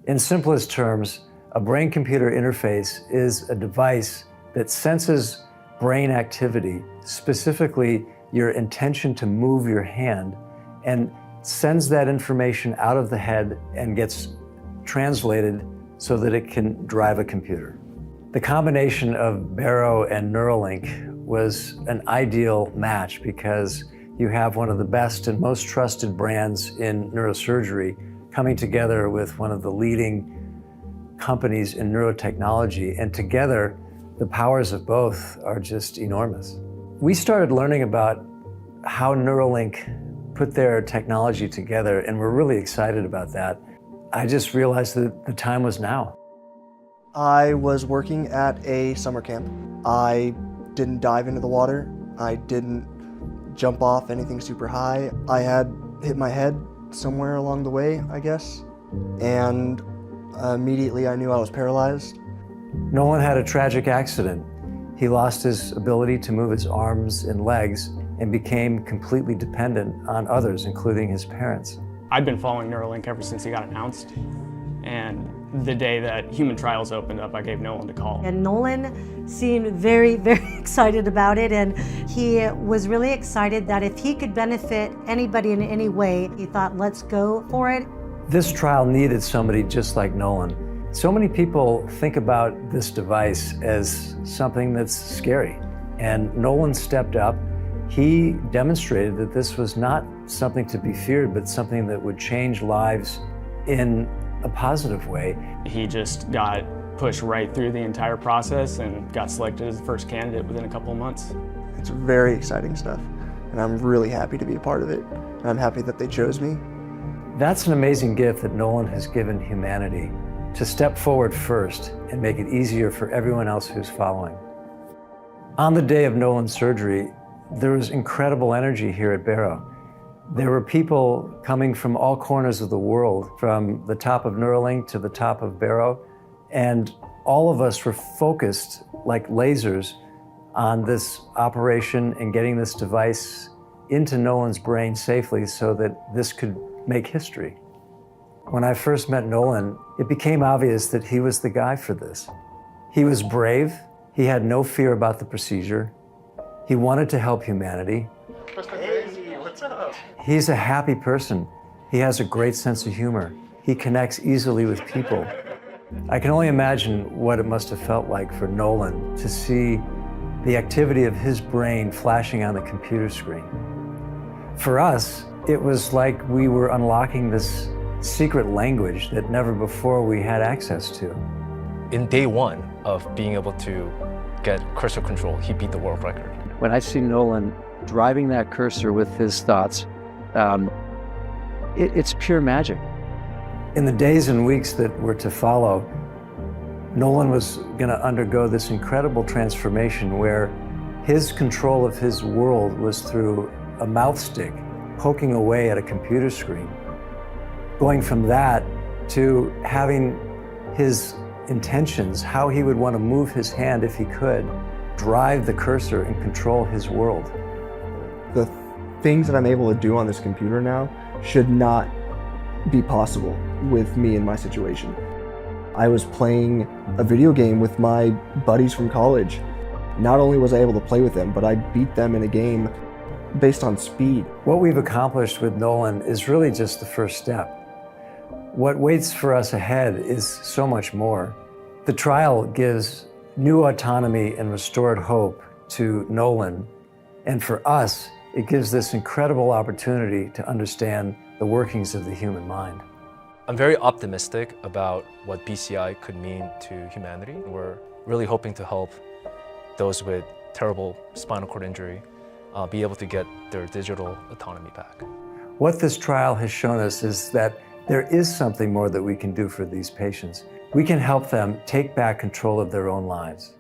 In simplest terms, a brain-computer interface is a device that senses brain activity, specifically your intention to move your hand, and sends that information out of the head and gets translated so that it can drive a computer. The combination of Barrow and Neuralink was an ideal match because you have one of the best and most trusted brands in neurosurgery coming together with one of the leading companies in neurotechnology, and together the powers of both are just enormous. We started learning about how Neuralink put their technology together, and we're really excited about that. I just realized that the time was now. I was working at a summer camp. I didn't dive into the water. I didn't jump off anything super high. I had hit my head somewhere along the way, I guess, and immediately I knew I was paralyzed. Nolan had a tragic accident. He lost his ability to move his arms and legs and became completely dependent on others, including his parents. I'd been following Neuralink ever since he got announced, and the day that human trials opened up, I gave Nolan a call. And Nolan seemed very, very excited about it, and he was really excited that if he could benefit anybody in any way, he thought, let's go for it. This trial needed somebody just like Nolan. So many people think about this device as something that's scary, and Nolan stepped up. He demonstrated that this was not something to be feared, but something that would change lives in a positive way. He just got pushed right through the entire process and got selected as the first candidate within a couple of months. It's very exciting stuff, and I'm really happy to be a part of it. And I'm happy that they chose me. That's an amazing gift that Nolan has given humanity, to step forward first and make it easier for everyone else who's following. On the day of Nolan's surgery, there was incredible energy here at Barrow. There were people coming from all corners of the world, from the top of Neuralink to the top of Barrow, and all of us were focused like lasers on this operation and getting this device into Nolan's brain safely so that this could make history. When I first met Nolan, it became obvious that he was the guy for this. He was brave, he had no fear about the procedure, he wanted to help humanity. Hey, what's up? He's a happy person. He has a great sense of humor. He connects easily with people. I can only imagine what it must have felt like for Nolan to see the activity of his brain flashing on the computer screen. For us, it was like we were unlocking this secret language that never before we had access to. In day one of being able to get cursor control, he beat the world record. When I see Nolan driving that cursor with his thoughts, it's pure magic. In the days and weeks that were to follow, Nolan was going to undergo this incredible transformation where his control of his world was through a mouth stick poking away at a computer screen. Going from that to having his intentions, how he would want to move his hand if he could, drive the cursor and control his world. The things that I'm able to do on this computer now should not be possible with me in my situation. I was playing a video game with my buddies from college. Not only was I able to play with them, but I beat them in a game based on speed. What we've accomplished with Nolan is really just the first step. What waits for us ahead is so much more. The trial gives new autonomy and restored hope to Nolan, and for us, it gives this incredible opportunity to understand the workings of the human mind. I'm very optimistic about what BCI could mean to humanity. We're really hoping to help those with terrible spinal cord injury be able to get their digital autonomy back. What this trial has shown us is that there is something more that we can do for these patients. We can help them take back control of their own lives.